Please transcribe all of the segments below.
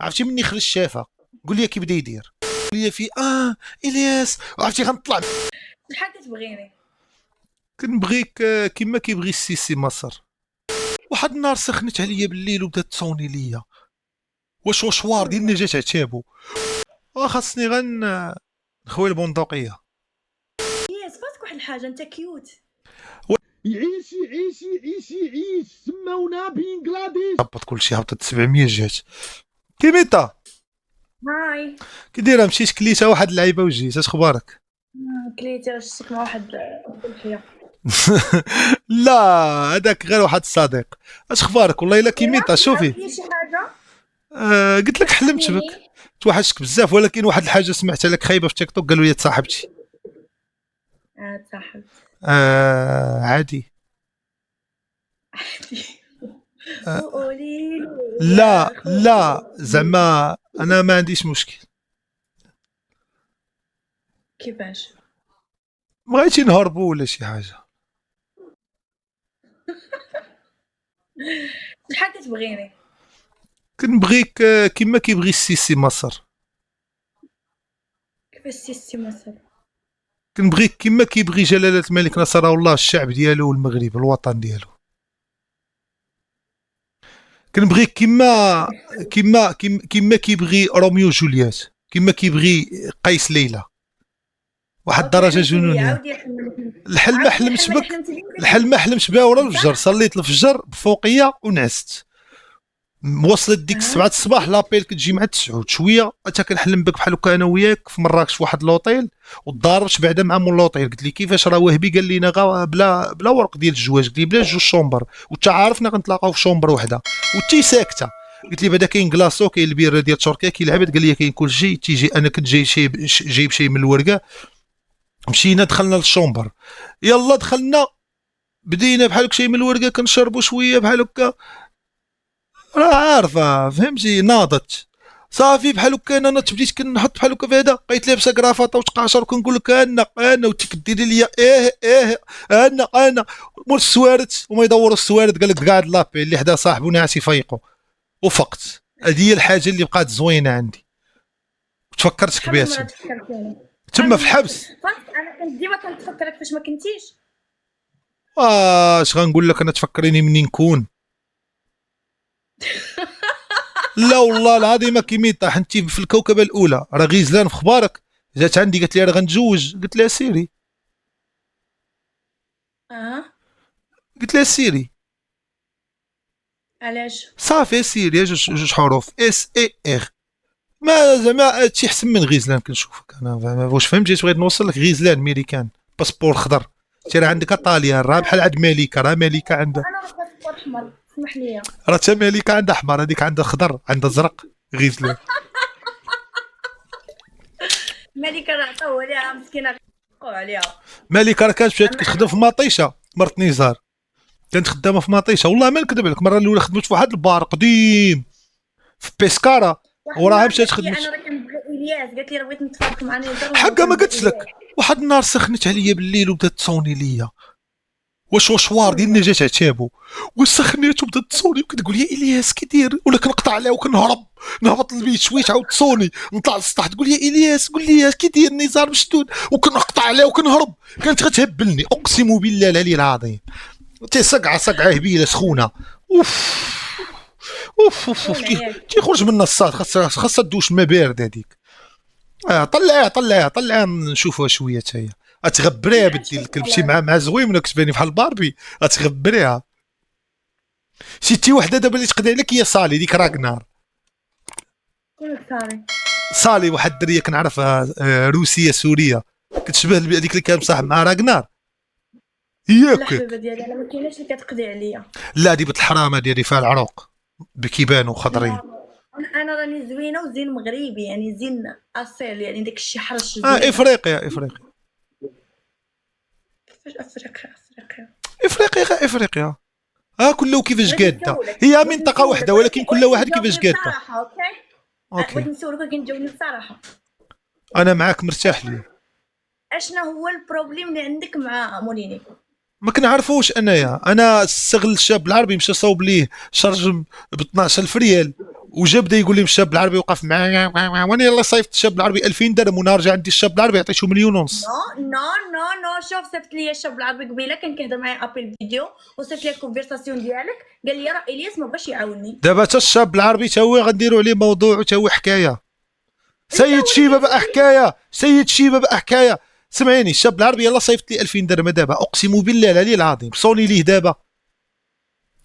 عرفتي مني خرج شافها. قول لي كي بدا يدير، قول لي في الياس، عرفتي غنطلع. شحال كتبغيني؟ كنبغيك كيما كيبغي السيسي مصر. واحد النهار سخنت عليا بالليل وبدات تصوني ليا واش وشوار ديال نجاة عتابو، خاصني نخوي البندقيه. ياس فاتك واحد الحاجه، انت كيوت. يعيش يعيش يعيش يعيش سمونا بنغلاديش. هبط كلشي، هبطت 700 جات. كيميتا هاي كي دايره؟ مشيت كليتها واحد اللعيبه وجيت، اش اخبارك؟ كليتي غشتك مع واحد الحياه. لا هذاك غير واحد الصديق. اش اخبارك؟ والله الا كيميتا شوفي. شي حاجه قلت لك حلمت بك، توحشتك بزاف، ولكن واحد الحاجه سمعتها لك خايبه في تيك توك، قالوا لي تصاحبتي. تصاحبت. عادي. وقولي لا زعما انا ما عنديش مشكل. كيفاش بغيتي نهربوا ولا شي حاجه؟ شحال كتبغيني؟ كنبغيك كيما كيبغي السيسي مصر. كيفاش سيستي مصر؟ كنبغيك كيما كيبغي جلاله الملك نصر الله الشعب ديالو والمغرب الوطن ديالو. كنبغيك كيما كيبغي روميو جوليات، كيما كيبغي قيس ليلى. واحد الدرجه جنونيه. الحلم ما حلمتش بك، الحلم ما حلمتش بها ورا الفجر. صليت الفجر بفوقيه ونعست. وصلت ديك 7 الصباح لابيل كتجي مع 9 شويه، حتى كنحلم بك بحال هكا انا وياك في مراكش في واحد لوطيل، وتضاربت بعدا مع مول لوطيل. قلت لي كيفاش؟ راه وهبي قال لينا بلا ورق ديال الزواج. قلت لي بلا جوج شومبر، وانت عارفنا غنتلاقاو في شومبر وحده، وانتي ساكته. قلت لي بعدا كاين كلاصو، كاين البيره ديال تركيا، كاين العباد. قال لي كاين كلشي. تيجي انا كنت جايب شي من الورقه. مشينا دخلنا للشومبر، يلا دخلنا، بدينا بحال هكا شي من الورقه كنشربوا شويه بحال هكا، راه عارفه فهمتي. ناضت صافي بحال هكا. انا بديت كنحط بحال هكا في هذا، بقيت لابسه كرافطه وتقاشر وكنقول لك انا وانت كديري ليا انا مول السوارت وما يدوروا السوارت. قال لك قاعد لابي اللي حدا صاحبو ناعس يفيقوا وفقت. هذه هي الحاجه اللي بقات زوينه عندي، تفكرتك بها تما في الحبس. انا كنت ديما كنتفكرك فاش ما كنتيش. اش غنقول لك؟ انا تفكريني منين نكون؟ لا والله العظيم ما كيميطاح. انت في الكوكبه الاولى. راه غيزلان في اخبارك جات عندي قالت لي راه غنتزوج. قلت لها سيري. قلت لها سيري. علاش؟ صافي سيري. جوج حروف اس اي ار. ما زعما هادشي احسن من غيزلان كنشوفك انا. واش فهمتي اش بغيت نوصل لك؟ غيزلان ميريكان باسبور خضر. انت راه عندك طاليان، راه بحال عند مالكه. راه مالكه عندها، انا راه باسبور احمر، اسمح لي. راه تا مالكه عندها احمر، هذيك عندها خضر، عندها زرق. غيزلان مالكه راه عطاوها ليها مسكينه عليها. مالكه راه كانت مشات كتخدم في مطيشه، مرت نزار. كانت خدامه في مطيشه، والله ما نكذب عليك. المره الاولى خدمت في واحد البار قديم في بيسكارا، وراها مشات خدمت. انا راه كنبغي الياس، قالت لي راه بغيت نتفرج معنا يضرب. حقا ما قلتش لك؟ واحد النهار سخنت عليا بالليل وبدات تصوني ليا واش وشوار ديال نجاة عتابو، وسخنيت وبدات تصوني وكتقول يا الياس كي داير، ولا كنقطع عليها وكنهرب نهبط للبيت شويه تعاود تصوني، نطلع للسطح تقول يا الياس قول لي كي داير نزار مشدود، وكنقطع عليها وكنهرب. كانت غتهبلني اقسم بالله العلي العظيم. صقعه هبيله سخونه. اوف تيخرج من الصاد. خاصها تدوش ما بارد هذيك. طلعها نشوفوها شويه حتى هي. غتغبريها بدي الكلب شي مع زوينه كتباني بحال باربي. غتغبريها. شتي وحده دابا اللي تقضي عليك هي صالي ديك راغنار. صالي واحد الدريه كنعرفها روسيه سوريه، كتشبه هذيك اللي كان مصاحب مع راغنار. ياك الحبيبه ديالي انا ما كايناش اللي كتقضي عليا. لا دي بنت الحرامه ديالي فيها العروق بكيبان وخضرين. انا راني زوينه وزين مغربي، يعني زين اصيل، يعني داك الشيء حرش زين. افريقيا كيفاش افريقيا كله كيفاش قاده. هي منطقه واحده ولكن كل واحد كيفاش قاده. اوكي بغيت نسولك كنجاوبني بصراحه. انا معاك مرتاح لي. اشنا هو البروبليم اللي عندك مع موليني؟ ما كنعرفوش انايا. انا استغل الشاب العربي مشى صوب ليه شارج ب 12000 ريال وجا بدا يقول لي الشاب العربي وقف معايا، وانا يلاه صيفط الشاب العربي 2000 درهم ونرجع عندي الشاب العربي يعطيشو 1.5 مليون. نو شوف صيفط لي الشاب العربي قبيله كان كيهضر معايا ابل فيديو وصيفط لي الكونفرساسيون ديالك قال لي راه الياس ما بغاش يعاوني. دابا حتى الشاب العربي تا هو غنديروا عليه موضوع وتا هو حكايه. سيد شيبه بقى حكايه، سيد شيبه بقى حكايه. سمعيني الشاب العربي يلاه صيفط لي 2000 درهم دابا، اقسم بالله العلي العظيم صوني ليه دابا.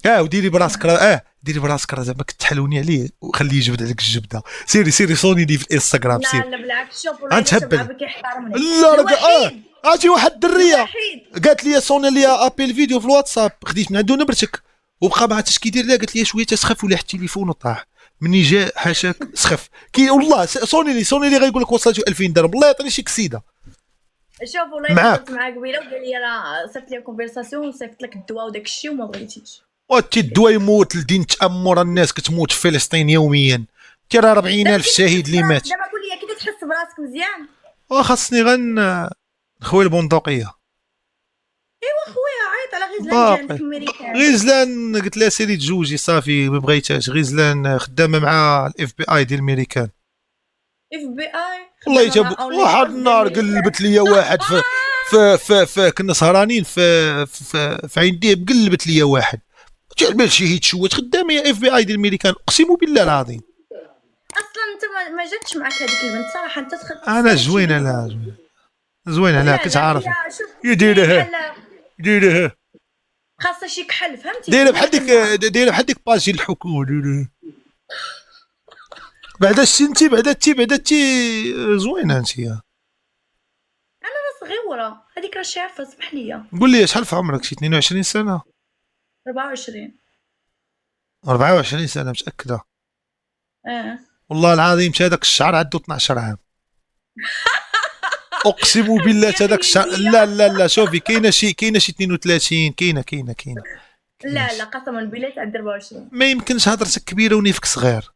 وديري براسك راه ديري براسك راه زعما كتحلوني عليه وخليه يجبد عليك الجبده. سيري صوني ليه في الانستغرام لا سيري. لا بالعكس شوف والله غنتهبل. الشاب العربي كيحترمني. لا راه اجي واحد الدريه الوحيد. قالت لي صوني لي ابل فيديو في الواتساب، خديت من عنده نبرتك وبقى ما عرفتش كيدير لها، قالت لي شويه تسخف ولا حتى التليفون وطاح. مني جا حاشاك سخف كي والله صوني لي غيقول لك وصلت 2000 درهم، الله يعطيني شي كسيده. شوف والله معاك. هضرت معاه قبيله وقال لي راه صيفط لي كونفرساسيون وصيفط لك الدواء وداك الشيء وما بغيتيش. وانت الدواء يموت الدين تامر، الناس كتموت في فلسطين يوميا، ترى 40,000 شهيد اللي مات. دابا قول لي كي تحس براسك مزيان. وخاصني نخوي البندقيه. ايوا خويا عيط على غزلان عندك امريكان. غزلان قلت لها سيري تزوجي صافي ما بغيتهاش. غزلان خدامه مع الاف بي اي ديال الميريكان. اف بي اي والله يجاب واحد النهار قلبت لي واحد في كنا سهرانين في عين ديب، قلبت لي واحد تعمل شي هيت شوت خدامه يا اف بي اي ديال الميريكان، اقسم بالله العظيم. اصلا انت ما جاتش معك هذيك البنت صراحه، انت انا زوينه، لا زوينه، لا كتعرف ديرها خاصها شي كحل فهمتي. دايره بحال ديك باجي الحكومه ديرها بعدا انتي بعدا زوينه انتي. انا صغيره هذيك راه شافه سمح لي. قول لي شحال في عمرك؟ شي 22 سنه 24. 24 سنه متاكده؟ والله العظيم تا هذاك الشعر عنده 12 عام. اقسم بالله تا هذاك الشعر. لا شوفي كاينه شي 32 كاينه. لا قسما بالله عندي 24. ما يمكنش هضرتك كبيره ونيفك صغير.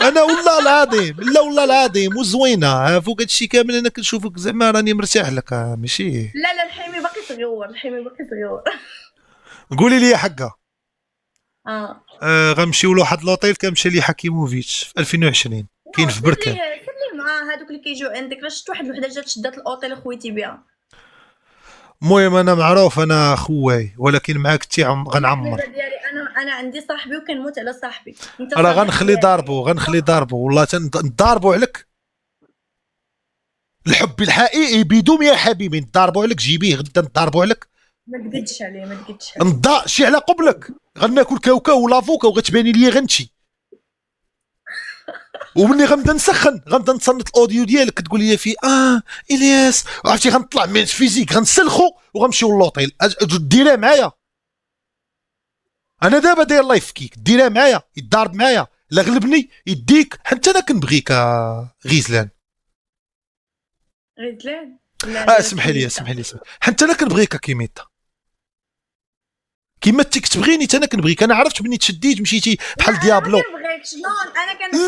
انا والله العظيم، لا والله العظيم وزوينه فوق هادشي كامل. انا كنشوفك زعما راني مرتاح لك ماشي. لا الحيمي باقي صغيور. قولي لي يا حقه. غنمشيو لواحد لوطيل كنمشي ليه حكيموفيتش في 2020 كاين في بركان. سير مع هذوك اللي كيجيو عندك. راه شفت واحد الوحده جات شدات الاوطيل خويتي بها. المهم انا معروف انا خواي، ولكن معاك تي غنعمر. انا عندي صاحبي وكنموت على صاحبي. راه غنخلي ضاربو والله نضاربو عليك. الحب الحقيقي بدون يا حبيبي نضاربو عليك، جيبيه غدا نضاربو عليك. ما تقدش عليه نضا شي على قبلك غناكل كاوكاو ولافوكا وغتباني لي غنتشي. ومني غنبدا نسخن غنبدا نصنت الاوديو ديالك كتقول لي فيه الياس عرفتي غنطلع من فيزيك غنسلخو وغنمشيو للوطيل. ديرها معايا انا دابا داير لايف كيك، ديرها معايا يضارب معايا لا غلبني يديك. حتى انا كنبغيك غزلان. اسمحي لي حتى انا كنبغيك كيميتا كيما انت كتبغيني انا كنبغيك. انا عرفت بني تشديت مشيتي بحال ديابلو.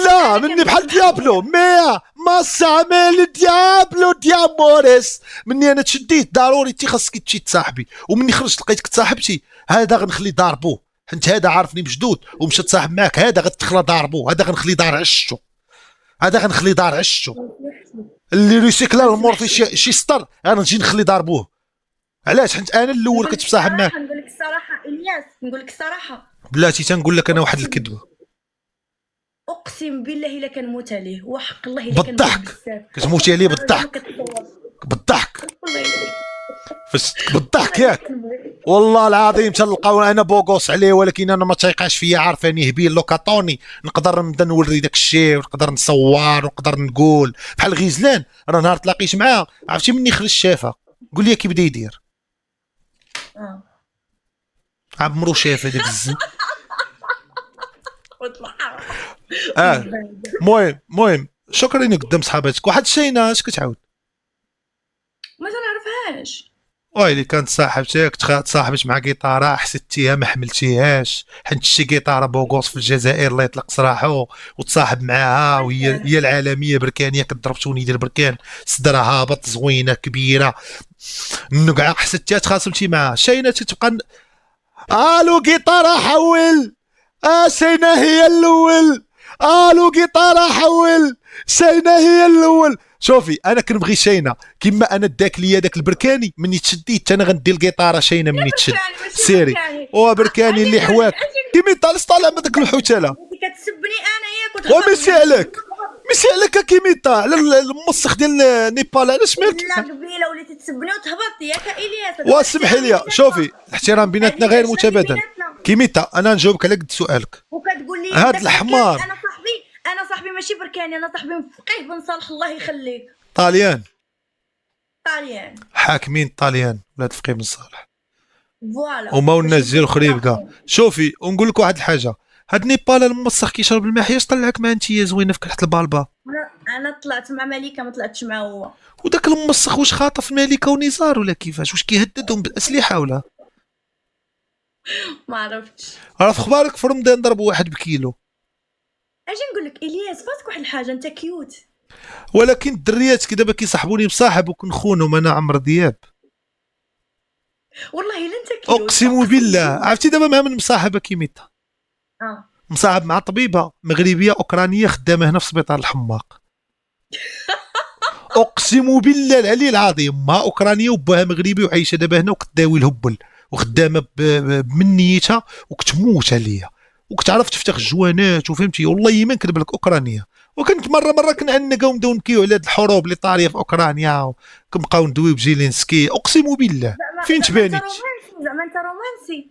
لا مني بحال ديابلو ما سامل دياموريس. مني انا تشديت ضروري انت خاصك تمشي تصاحبي، ومني خرجت لقيتك تصاحبتي هذا غنخلي ضاربوه. حيت هذا عارفني مشدود ومشى تصاحب معاك، هذا غتخلى ضاربوه. هذا غنخلي دار عشتو اللي ريسيكلا المور في شي سطر غنجي نخلي ضاربوه. علاش؟ حيت انا الاول كنت بصاحب معاك. نقول لك الصراحه الياس، نقول لك الصراحه بلاتي تنقول لك انا واحد الكذبه. اقسم بالله الا كنموت عليه وحق الله الا بالضحك كتموتي عليه بالضحك بالضحك ياك. والله العظيم تلقاو انا بوغوس عليه، ولكن انا ما تيقعش فيا، عارفاني هبيل لوكاطوني. نقدر نبدا نوري داك الشيء ونقدر نصور ونقدر نقول بحال غزلان. راه نهار تلاقيت معاه عرفتي مني خرج شافه قول لي كي بدا يدير. عمرو شاف هذاك الزن. المهم شكرا قدام صحاباتك. واحد الشيء اش كتعاود؟ ما تنعرفهاش. اللي كانت صاحبتك تصاحبت مع قيطاره حسدتيها ما حملتيهاش، حيت شي قيطاره بوغوس في الجزائر الله يطلق سراحو وتصاحب معاها وهي العالميه بركانيه كتضرب توني ديال بركان، صدرها هابط زوينه كبيره النقعه حسدتيها تخاصمتي معاها. شاينه تتبقى الو قيطاره حول شينا هي الاول. الو قيطاره حول. شينا هي الاول. شوفي انا كنبغي شينا كيما انا داك ليا داك البركاني مني تشديت انا غندير القيطاره شينا مني تشد سيري بركاني اللي حواك كيما طالع طالع من داك الحوتاله. انت كتسبني انا ياك وماشي عليك ماشي عليك كيميطا على المسخ ديال نيبال علاش مالك. لا قبيله وليتي تسبني وتهبط ياك الياس. واسمح لي شوفي الاحترام بيناتنا غير متبادل. كيميطا انا نجاوبك على قد سؤالك. وكتقول لي هاد الحمار انا صاحبي ماشي بركاني انا صاحبي فقيه بن صالح الله يخليك. طاليان حاكمين طاليان ولاد فقيه بن صالح فوالا وما والناس ديال خريب كاع. شوفي ونقول لك واحد الحاجه هاد نيبال المسخ كيشرب الماء حياش طلعك مع انت زوينه في كحت البالبا. انا طلعت مع مليكه ما طلعتش مع هو. وداك المسخ واش خاطف مليكه ونزار ولا كيفاش واش كيهددهم بالاسلحه ولا ما عرفتش. راه في اخبارك في رمضان ضربوا واحد بكيلو. اجي نقول لك الياس فاتك واحد الحاجه انت كيوت. ولكن الدريات كي دابا كيصاحبوني مصاحب وكنخونهم انا عمرو دياب. والله الا انت كيوت اقسم بالله. عرفتي دابا مع من مصاحبه كيميتا مصاحب مع طبيبه مغربيه اوكرانيه خدامه هنا في سبيطار الحماق. اقسم بالله العلي العظيم ما اوكرانيه وباها مغربي وعايشه دابا هنا وكتداوي الهبل وخدامه من نيتها وكتموت عليا وكتعرف تفتح الجوانات وفهمتي والله ما نكذب لك اوكرانيه. وكنت مره كنعنقوا ونبداو نبكيو على هاد الحروب اللي طاريه في اوكرانيا وكنبقاو ندويو بجيلينسكي. اقسم بالله فين تبانيت زعما انت رومانسي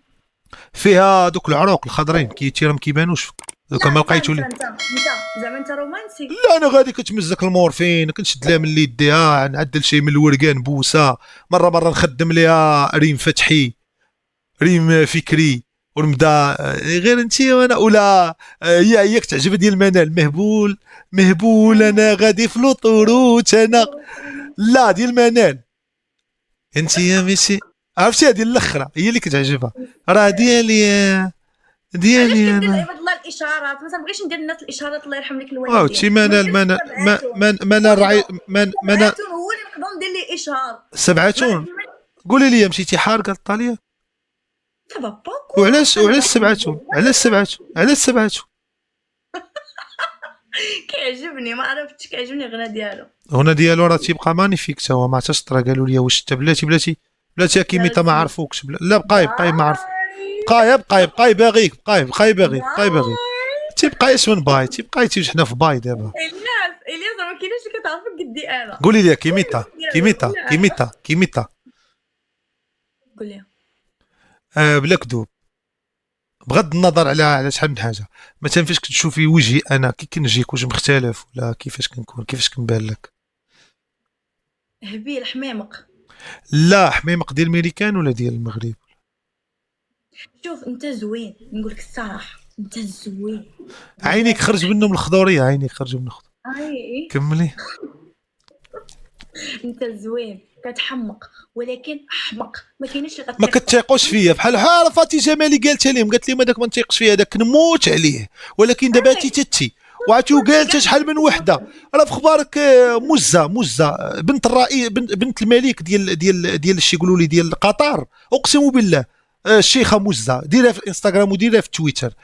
فيها دوك العروق الخضرين كيتيرا ما كيبانوش دوك ما لقيتو لي. انت زعما انت رومانسي. لا انا غادي كتمزك المورفين كنشد لها من يديها نعدل شي من الورقان بوسه مره نخدم ليها ريم فتحي ريم فكري ونبدا غير انت وانا ولا هي كتعجب ديال المنال مهبول انا غادي في لوطوروت انا لا ديال منال انت يا ميسي عرفتي هذه الاخرى هي اللي كتعجبها راه ديالي انا. عباد الله الاشارات ما تبغيش ندير الناس الاشارات الله يرحم لك الوالدين. شي منال رعي هو اللي نقدر ندير ليه اشهار. سبعتون قولي لي مشيتي حارقه لطاليا وعلاش سبعتون علاش سبعتون كيعجبني ما عرفتش كيعجبني الغنى ديالو راه تيبقى مانيفيك تا هو ما عرفتش طرا قالوا لي واش انت بلاتي كيميتا ما عرفوكش لا بقاي ما عرف بقاي باغيك تيبقى اش من باي تيبقى حنا في باي دابا. الياس ما كايناش اللي كتعرفك قدي انا. قولي لي كيميتا قول لي بلا كذوب بغض النظر على شحال من حاجه مثلا فاش كتشوفي وجهي انا كي كنجيك واش مختلف ولا كيفاش كنكون كيفاش كنبان لك هبيل حميمق. لا حميمق ديال الميريكان ولا ديال المغرب. شوف انت زوين نقول لك الصراحه انت زوين. عينيك خرج منهم الخضوريه كملي. انت زوين كتحمق ولكن احمق ما كاينش اللي ما كتيقوش فيا بحال فاتي جمالي قالت لهم قالت لي هذاك ما نتيقش فيه هذاك نموت عليه ولكن دابا تيتتي وعرفتي وقالت شحال من وحده راه في اخبارك مزه بنت الرئيس بنت الملك ديال شي يقولوا لي ديال قطر اقسم بالله الشيخه مزه ديرها في الانستغرام وديرها في تويتر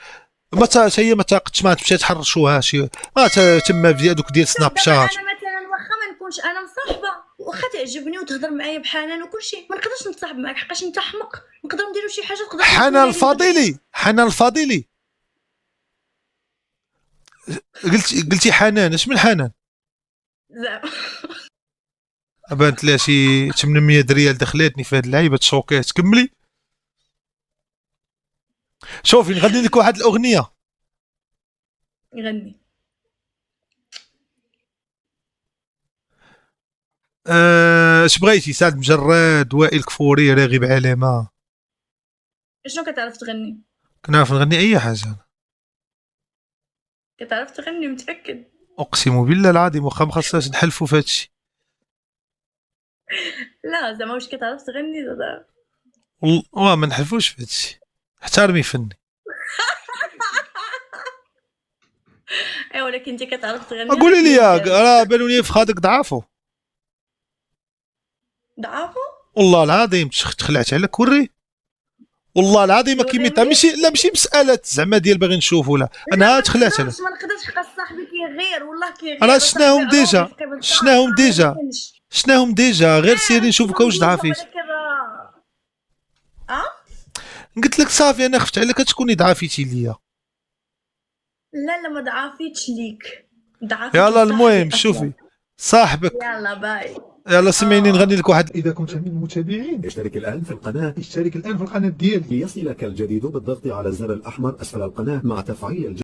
هي ما تاقتش ما تمشي تحرشوها شي ما تما في هذوك ديال سناب شات. انا مثلا واخا ما نكونش انا مصاحبه واخا تعجبني وتهضر معايا بحنان وكل شيء ما نقدرش نتصاحب معاك حقاش انت حمق نقدر نديرو شي حاجه تقدر حنان الفضيلي قلتي حنان اش من حنان زعما بانت لها شي 800 ريال دخلتني في هاد اللعيبه تشوكيت. كملي. شوفي نغني لك واحد الاغنيه يغني اش بغيتي سعد مجرد وائل كفوري راغب علامه شنو كتعرف تغني؟ كنعرف نغني اي حاجه كتعرف تغني متاكد؟ اقسم بالله العظيم واخا ما خصناش نحلفوا في هادشي. لا زعما واش كتعرف تغني زعما والله ما نحلفوش في هادشي احترمي فني. اي ولكن انت كتعرف تغني. قولي لي راه بانوا لي في خادك ضعافو ضعافو والله العظيم تخلعت عليك وري والله العظيم ما كيميطها، ماشي مساله زعما ديال باغي نشوف ولا انا تخلعت انا. ما نقدرش نبقى صاحبي كيغير والله كيغير. انا شناهم ديجا غير سيري نشوفك واش ضعفيت. قلت لك صافي انا خفت عليك تكوني ضعفيتي ليا. لا ما ضعفيتش ليك، ضعفيت. يلا المهم شوفي صاحبك. يلا باي. يلا سمعيني نغني لك واحد. اذا كنت من المتابعين اشترك الآن في القناة اشترك الان في القناه ديالي ليصلك الجديد بالضغط على الزر الأحمر أسفل القناة مع تفعيل